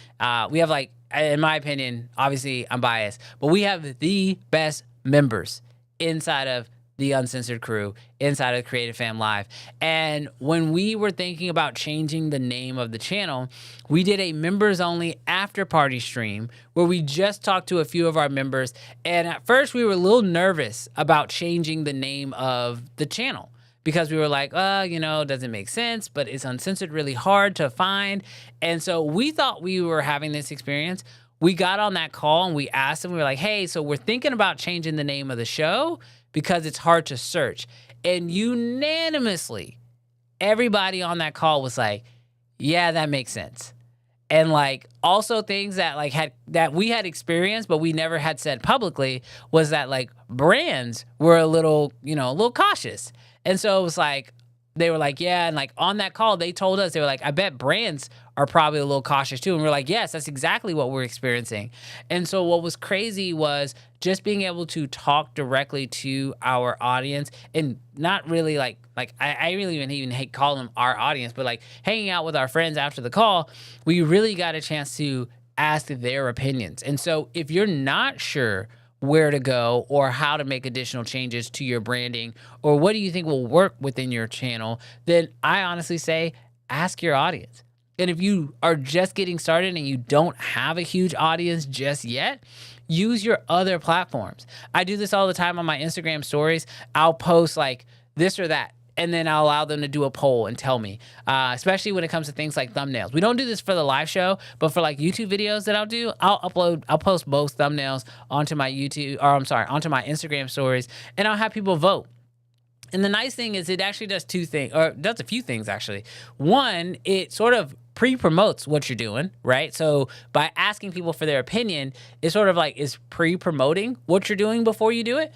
We have, in my opinion, obviously I'm biased, but we have the best members inside of the Uncensored crew, inside of Creative Fam Live. And when we were thinking about changing the name of the channel, we did a members only after party stream where we just talked to a few of our members. And at first we were a little nervous about changing the name of the channel because we were like, doesn't make sense, but is Uncensored really hard to find? And so we thought we were having this experience. We got on that call and we asked them, we were like, hey, so we're thinking about changing the name of the show because it's hard to search. And unanimously, everybody on that call was like, yeah, that makes sense. And also things that that we had experienced, but we never had said publicly was that brands were a little cautious. And so it was they were like, yeah. And on that call, they told us, they were like, I bet brands are probably a little cautious too. And we're like, yes, that's exactly what we're experiencing. And so what was crazy was just being able to talk directly to our audience and not really I really even hate calling them our audience, but hanging out with our friends after the call, we really got a chance to ask their opinions. And so if you're not sure where to go or how to make additional changes to your branding or what do you think will work within your channel, then I honestly say ask your audience. And if you are just getting started and you don't have a huge audience just yet, use your other platforms. I do this all the time on my Instagram stories. I'll post this or that, and then I'll allow them to do a poll and tell me, especially when it comes to things like thumbnails. We don't do this for the live show, but for YouTube videos that I'll do, I'll post both thumbnails onto my onto my Instagram stories, and I'll have people vote. And the nice thing is it actually does two things, or does a few things actually. One, it sort of pre-promotes what you're doing, right? So by asking people for their opinion, it sort of is pre-promoting what you're doing before you do it.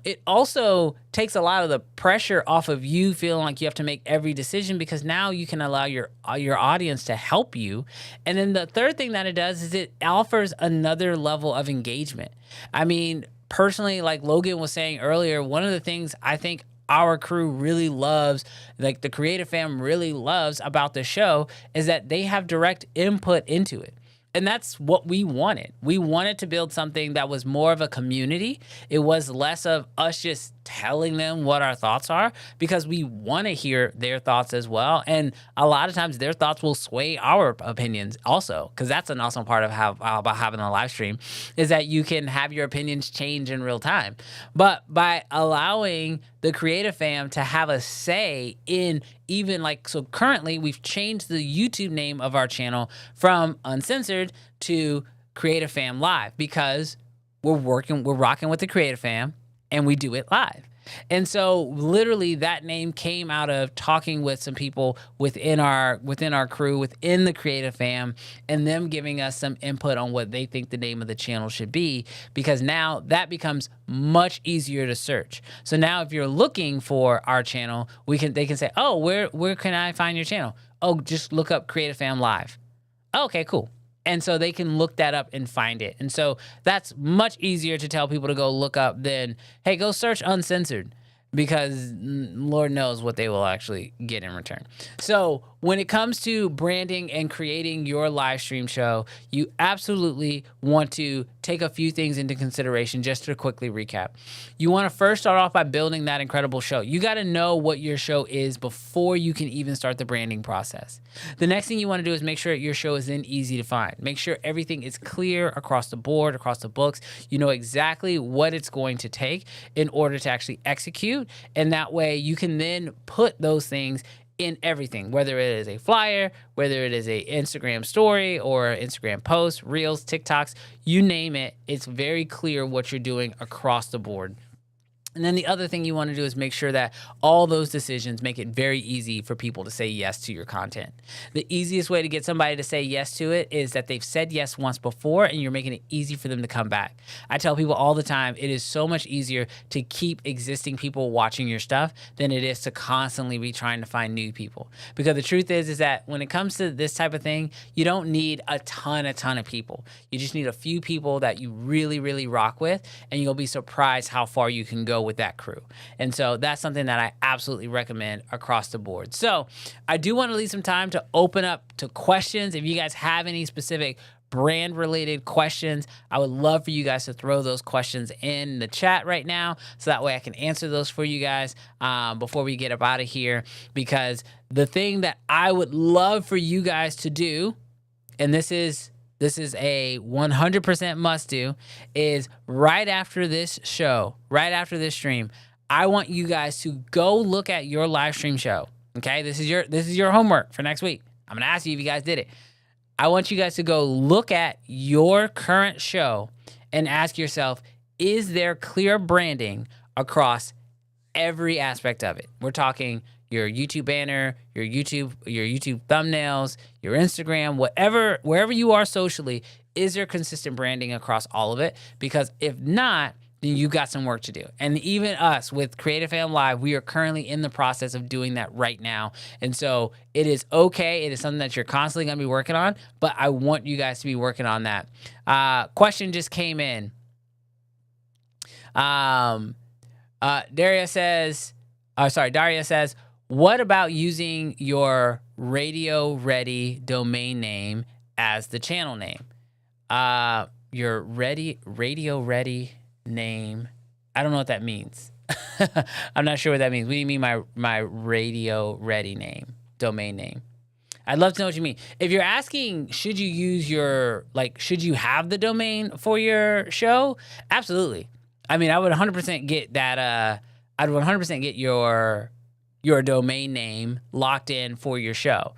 It also takes a lot of the pressure off of you feeling like you have to make every decision because now you can allow your audience to help you. And then the third thing that it does is it offers another level of engagement. I mean, personally, like Logan was saying earlier, one of the things I think our crew really loves, like the creative fam really loves about the show, is that they have direct input into it. And that's what we wanted. We wanted to build something that was more of a community. It was less of us just telling them what our thoughts are, because we want to hear their thoughts as well. And a lot of times their thoughts will sway our opinions also, because that's an awesome part of about having a live stream, is that you can have your opinions change in real time. But by allowing the creative fam to have a say in, even like, so currently we've changed the YouTube name of our channel from Uncensored to Creative Fam Live, because we're rocking with the Creative Fam and we do it live. And so literally that name came out of talking with some people within our crew, within the Creative Fam, and them giving us some input on what they think the name of the channel should be, because now that becomes much easier to search. So now if you're looking for our channel, they can say, oh, where can I find your channel? Oh, just look up Creative Fam Live. Okay, cool. And so they can look that up and find it. And so that's much easier to tell people to go look up than, hey, go search Uncensored, because Lord knows what they will actually get in return. So when it comes to branding and creating your live stream show, you absolutely want to take a few things into consideration. Just to quickly recap, you want to first start off by building that incredible show. You got to know what your show is before you can even start the branding process. The next thing you want to do is make sure your show is then easy to find. Make sure everything is clear across the board, across the books. You know exactly what it's going to take in order to actually execute. And that way you can then put those things in everything, whether it is a flyer, whether it is a Instagram story or Instagram post, Reels, TikToks, you name it. It's very clear what you're doing across the board. And then the other thing you want to do is make sure that all those decisions make it very easy for people to say yes to your content. The easiest way to get somebody to say yes to it is that they've said yes once before and you're making it easy for them to come back. I tell people all the time, it is so much easier to keep existing people watching your stuff than it is to constantly be trying to find new people. Because the truth is that when it comes to this type of thing, you don't need a ton of people. You just need a few people that you really, really rock with, and you'll be surprised how far you can go with that crew. And so that's something that I absolutely recommend across the board. So I do want to leave some time to open up to questions. If you guys have any specific brand related questions, I would love for you guys to throw those questions in the chat right now, so that way I can answer those for you guys before we get up out of here. Because the thing that I would love for you guys to do, and this is a 100% must do, is right after this show, right after this stream, I want you guys to go look at your live stream show. Okay, this is your homework for next week. I'm gonna ask you if you guys did it. I want you guys to go look at your current show and ask yourself, is there clear branding across every aspect of it? We're talking your YouTube banner, your YouTube thumbnails, your Instagram, wherever you are socially, is there consistent branding across all of it? Because if not, then you got some work to do. And even us with Creative Fam Live, we are currently in the process of doing that right now. And so it is okay. It is something that you're constantly going to be working on, but I want you guys to be working on that. Question just came in. Daria says, what about using your radio ready domain name as the channel name? Your radio ready name. I don't know what that means. I'm not sure what that means. What do you mean my radio ready name, domain name? I'd love to know what you mean. If you're asking, should you have the domain for your show? Absolutely. I mean, I would 100% get that. I'd 100% get your domain name locked in for your show.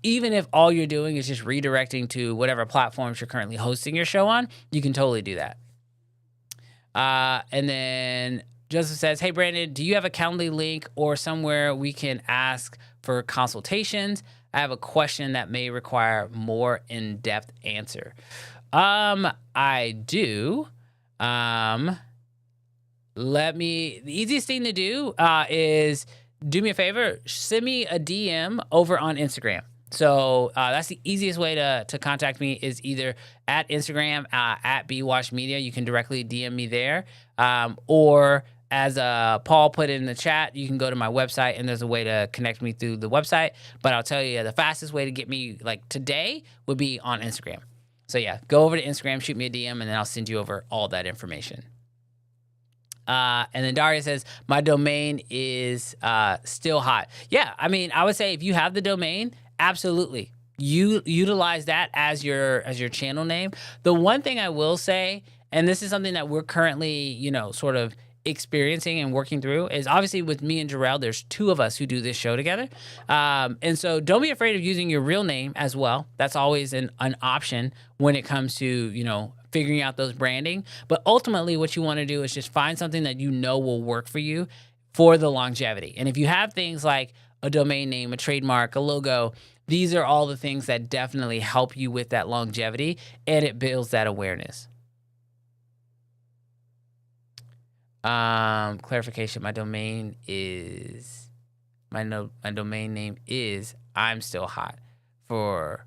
Even if all you're doing is just redirecting to whatever platforms you're currently hosting your show on, you can totally do that. And then Joseph says, hey, Brandon, do you have a Calendly link or somewhere we can ask for consultations? I have a question that may require more in-depth answer. I do. The easiest thing to do is do me a favor, send me a DM over on Instagram. So that's the easiest way to contact me, is either at Instagram, at BWatchMedia. You can directly DM me there, or as Paul put in the chat, you can go to my website and there's a way to connect me through the website. But I'll tell you, the fastest way to get me like today would be on Instagram. So yeah, go over to Instagram, shoot me a DM, and then I'll send you over all that information. And then Daria says, my domain is still hot. Yeah, I mean, I would say if you have the domain, absolutely. You utilize that as your channel name. The one thing I will say, and this is something that we're currently, sort of experiencing and working through, is obviously with me and Jarrell, there's two of us who do this show together. And so don't be afraid of using your real name as well. That's always an option when it comes to, figuring out those branding. But ultimately what you want to do is just find something that will work for you for the longevity. And if you have things like a domain name, a trademark, a logo, these are all the things that definitely help you with that longevity, and it builds that awareness. Clarification, my domain is, my domain name is I'm Still Hot for...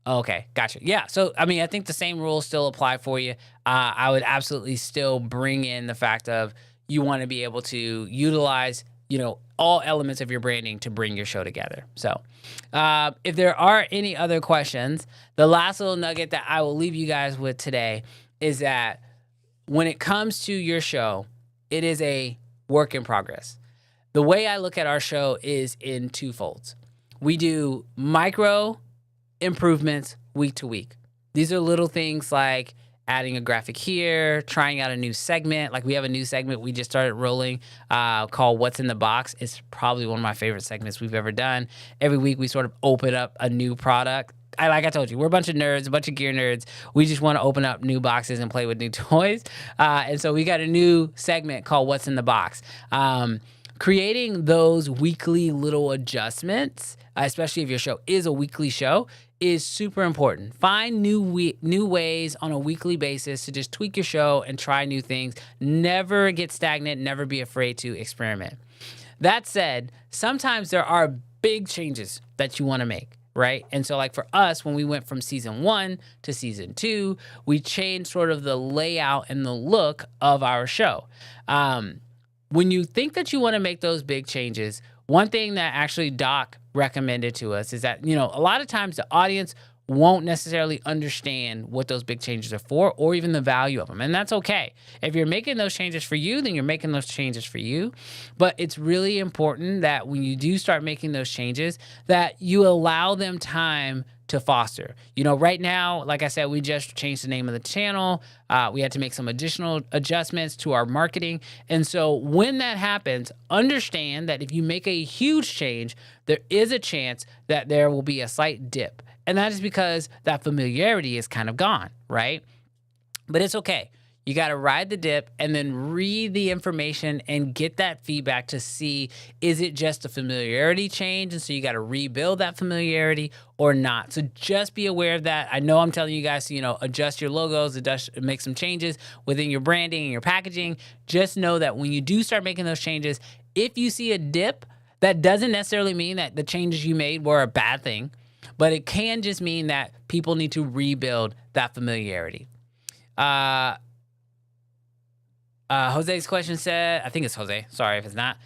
Okay, gotcha. Yeah, so, I mean, I think the same rules still apply for you. I would absolutely still bring in the fact of you want to be able to utilize, all elements of your branding to bring your show together. So if there are any other questions, the last little nugget that I will leave you guys with today is that when it comes to your show, it is a work in progress. The way I look at our show is in two folds. We do micro improvements week to week. These are little things like adding a graphic here, trying out a new segment. Like we have a new segment we just started rolling called What's in the Box. It's probably one of my favorite segments we've ever done. Every week we sort of open up a new product. Like I told you, we're a bunch of nerds, a bunch of gear nerds. We just want to open up new boxes and play with new toys. And so we got a new segment called What's in the Box. Creating those weekly little adjustments, especially if your show is a weekly show, is super important. Find new ways on a weekly basis to just tweak your show and try new things. Never get stagnant. Never be afraid to experiment. That said, sometimes there are big changes that you want to make, right? And so like for us, when we went from season 1 to season 2, we changed sort of the layout and the look of our show. When you think that you want to make those big changes, one thing that actually Doc recommended to us is that, a lot of times the audience won't necessarily understand what those big changes are for or even the value of them. And that's okay. If you're making those changes for you, then you're making those changes for you. But it's really important that when you do start making those changes, that you allow them time to foster. Right now, like I said, we just changed the name of the channel. We had to make some additional adjustments to our marketing. And so when that happens, understand that if you make a huge change, there is a chance that there will be a slight dip. And that is because that familiarity is kind of gone, right? But it's okay. You got to ride the dip and then read the information and get that feedback to see, is it just a familiarity change? And so you got to rebuild that familiarity or not. So just be aware of that. I know I'm telling you guys to, adjust your logos, make some changes within your branding and your packaging. Just know that when you do start making those changes, if you see a dip, that doesn't necessarily mean that the changes you made were a bad thing, but it can just mean that people need to rebuild that familiarity. Jose's question said, I think it's Jose. Sorry if it's not.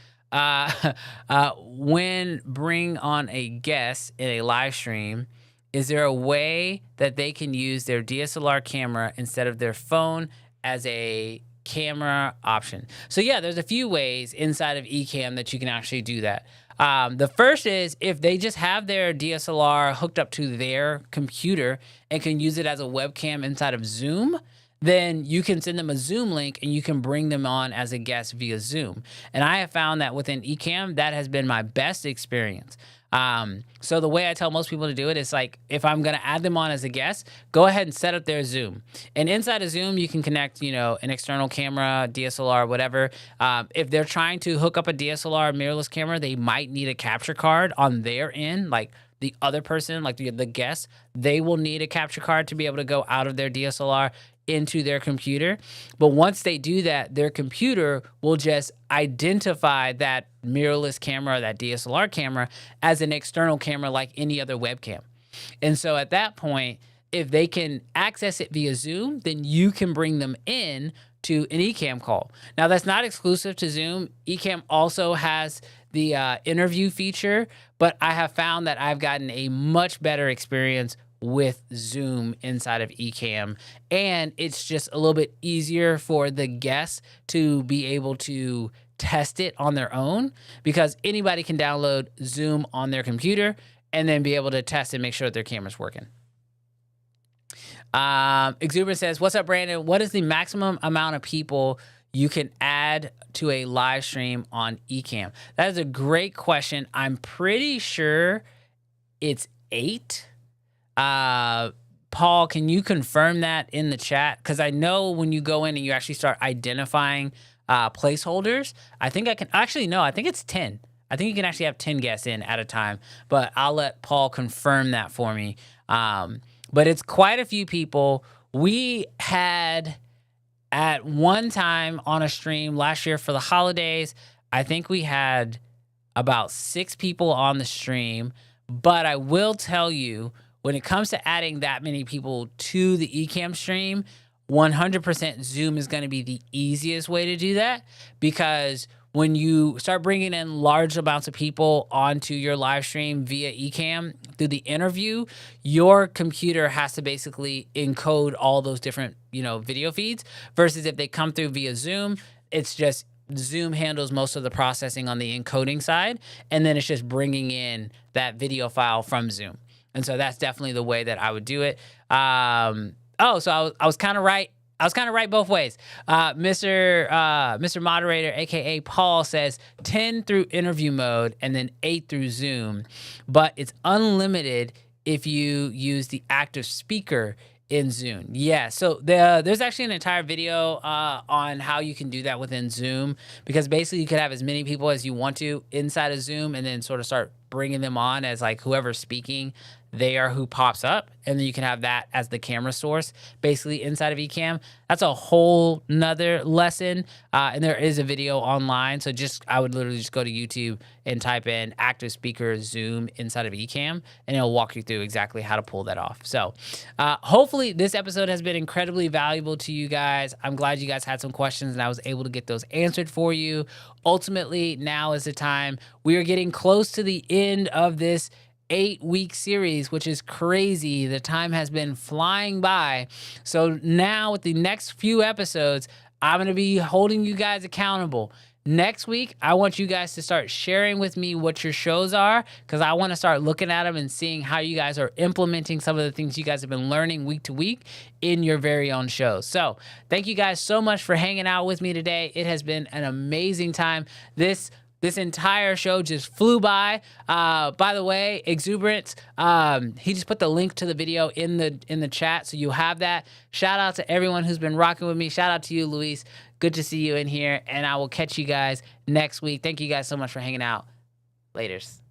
When bring on a guest in a live stream, is there a way that they can use their DSLR camera instead of their phone as a camera option? So yeah, there's a few ways inside of Ecamm that you can actually do that. The first is if they just have their DSLR hooked up to their computer and can use it as a webcam inside of Zoom, then you can send them a Zoom link and you can bring them on as a guest via Zoom. And I have found that within Ecamm, that has been my best experience. So the way I tell most people to do it is like, if I'm going to add them on as a guest, go ahead and set up their Zoom. And inside of Zoom, you can connect, an external camera, DSLR, whatever. If they're trying to hook up a DSLR mirrorless camera, they might need a capture card on their end, like the other person, like the guest, they will need a capture card to be able to go out of their DSLR into their computer. But once they do that, their computer will just identify that mirrorless camera, or that DSLR camera, as an external camera like any other webcam. And so at that point, if they can access it via Zoom, then you can bring them in to an Ecamm call. Now, that's not exclusive to Zoom. Ecamm also has the interview feature, but I have found that I've gotten a much better experience with Zoom inside of Ecamm, and it's just a little bit easier for the guests to be able to test it on their own, because anybody can download Zoom on their computer and then be able to test and make sure that their camera's working. Exuberant says, "What's up, Brandon? What is the maximum amount of people you can add to a live stream on Ecamm?" That is a great question. I'm pretty sure it's 8. Paul, can you confirm that in the chat? Because I know when you go in and you actually start identifying placeholders, I think I can actually, no, I think it's 10. I think you can actually have 10 guests in at a time, but I'll let Paul confirm that for me. But it's quite a few people. We had at one time on a stream last year for the holidays, I think we had about 6 people on the stream. But I will tell you, when it comes to adding that many people to the Ecamm stream, 100% Zoom is going to be the easiest way to do that, because when you start bringing in large amounts of people onto your live stream via Ecamm through the interview, your computer has to basically encode all those different, video feeds, versus if they come through via Zoom, it's just Zoom handles most of the processing on the encoding side, and then it's just bringing in that video file from Zoom. And so that's definitely the way that I would do it. So I was kind of right. I was kind of right both ways. Mr. Moderator, aka Paul, says 10 through interview mode and then 8 through Zoom, but it's unlimited if you use the active speaker in Zoom. Yeah, so there's actually an entire video on how you can do that within Zoom, because basically you could have as many people as you want to inside of Zoom and then sort of start bringing them on as like whoever's speaking, they are who pops up, and then you can have that as the camera source basically inside of Ecamm. That's a whole nother lesson, and there is a video online, so I would literally just go to YouTube and type in active speaker Zoom inside of Ecamm, and it'll walk you through exactly how to pull that off. So hopefully this episode has been incredibly valuable to you guys. I'm glad you guys had some questions and I was able to get those answered for you. Ultimately, now is the time. We are getting close to the end of this 8-week series, which is crazy. The time has been flying by. So now with the next few episodes, I'm going to be holding you guys accountable. Next week, I want you guys to start sharing with me what your shows are, because I want to start looking at them and seeing how you guys are implementing some of the things you guys have been learning week to week in your very own shows. So thank you guys so much for hanging out with me today. It has been an amazing time. This entire show just flew by. By the way, Exuberance, he just put the link to the video in the chat, so you have that. Shout out to everyone who's been rocking with me. Shout out to you, Luis. Good to see you in here, and I will catch you guys next week. Thank you guys so much for hanging out. Laters.